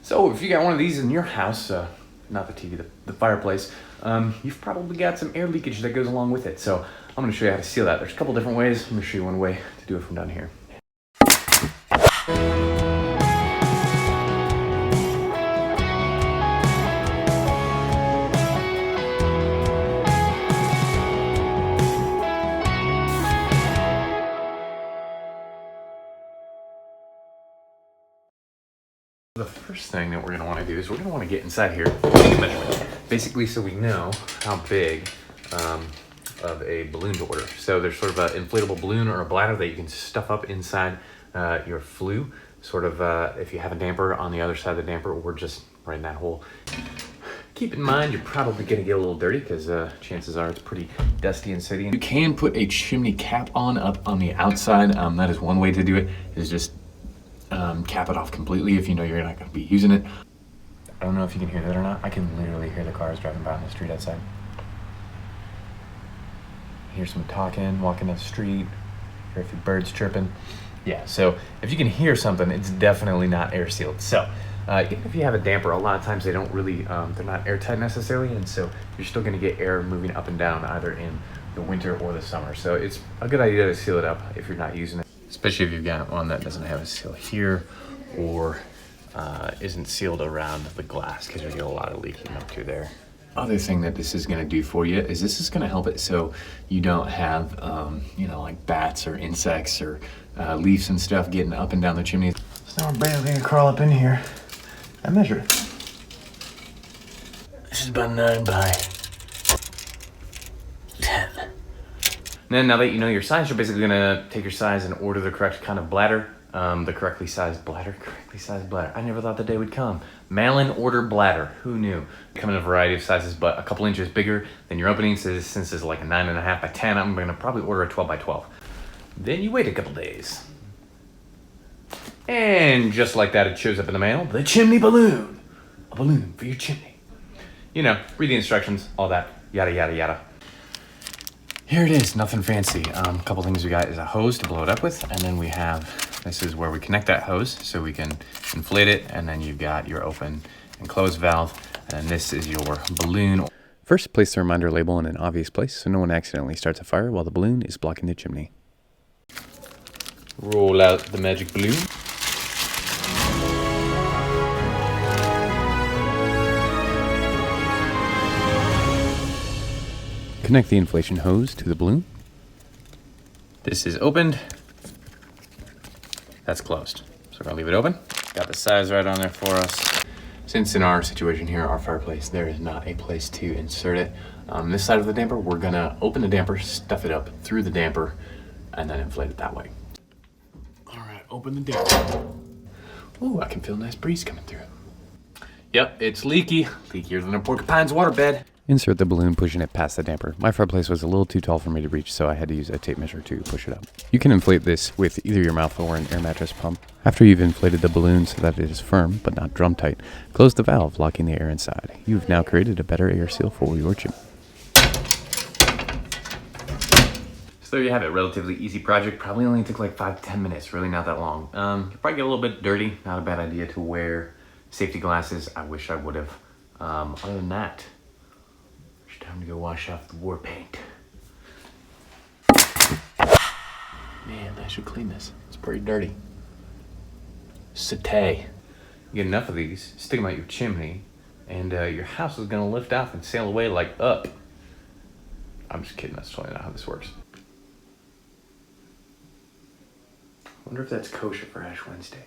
So if you got one of these in your house, not the TV, the fireplace, you've probably got some air leakage that goes along with it. So I'm gonna show you how to seal that. There's a couple different ways. I'm gonna show you one way to do it from down here. The first thing that we're going to want to do is we're going to want to get inside here, take a measurement, basically so we know how big of a balloon to order. So there's sort of an inflatable balloon or a bladder that you can stuff up inside your flue, sort of if you have a damper on the other side of the damper or just right in that hole. Keep in mind you're probably going to get a little dirty because chances are it's pretty dusty and sooty. You can put a chimney cap on up on the outside. That is one way to do it, is just cap it off completely if you know you're not going to be using it. I don't know if you can hear that or not. I can literally hear the cars driving by on the street outside. Hear some talking, walking down the street, hear a few birds chirping. Yeah, so if you can hear something, it's definitely not air sealed. So even if you have a damper, a lot of times they don't really, they're not airtight necessarily, and so you're still going to get air moving up and down either in the winter or the summer. So it's a good idea to seal it up if you're not using it. Especially if you've got one that doesn't have a seal here or isn't sealed around the glass, because you get a lot of leaking up through there. Other thing that this is going to do for you is this is going to help it so you don't have, like bats or insects or leaves and stuff getting up and down the chimney. So now we're barely going to crawl up in here and measure it. This is about 9 by 10. And then now that you know your size, you're basically gonna take your size and order the correct kind of bladder, the correctly sized bladder. I never thought the day would come. Mail-in order bladder, who knew? Come in a variety of sizes, but a couple inches bigger than your opening. So since it's like a 9.5 by 10, I'm gonna probably order a 12 by 12. Then you wait a couple days. And just like that, it shows up in the mail, the chimney balloon. A balloon for your chimney. You know, read the instructions, all that, yada, yada, yada. Here it is, nothing fancy. A couple things we got is a hose to blow it up with, and then we have, this is where we connect that hose so we can inflate it, and then you've got your open and close valve, and this is your balloon. First, place the reminder label in an obvious place so no one accidentally starts a fire while the balloon is blocking the chimney. Roll out the magic balloon. Connect the inflation hose to the balloon. This is opened. That's closed. So we're gonna leave it open. Got the size right on there for us. Since in our situation here, our fireplace, there is not a place to insert it. This side of the damper, we're gonna open the damper, stuff it up through the damper, and then inflate it that way. All right, open the damper. Ooh, I can feel a nice breeze coming through. Yep, it's leaky. Leakier than a porcupine's waterbed. Insert the balloon, pushing it past the damper. My fireplace was a little too tall for me to reach, so I had to use a tape measure to push it up. You can inflate this with either your mouth or an air mattress pump. After you've inflated the balloon so that it is firm, but not drum tight, close the valve, locking the air inside. You've now created a better air seal for your chimney. So there you have it, relatively easy project. Probably only took like 5 to 10 minutes, really not that long. You probably get a little bit dirty, not a bad idea to wear safety glasses. I wish I would have. Other than that, time to go wash off the war paint. Man, I should clean this. It's pretty dirty. Satay. You get enough of these, stick them out your chimney, and your house is gonna lift off and sail away like up. I'm just kidding, that's totally not how this works. I wonder if that's kosher for Ash Wednesday.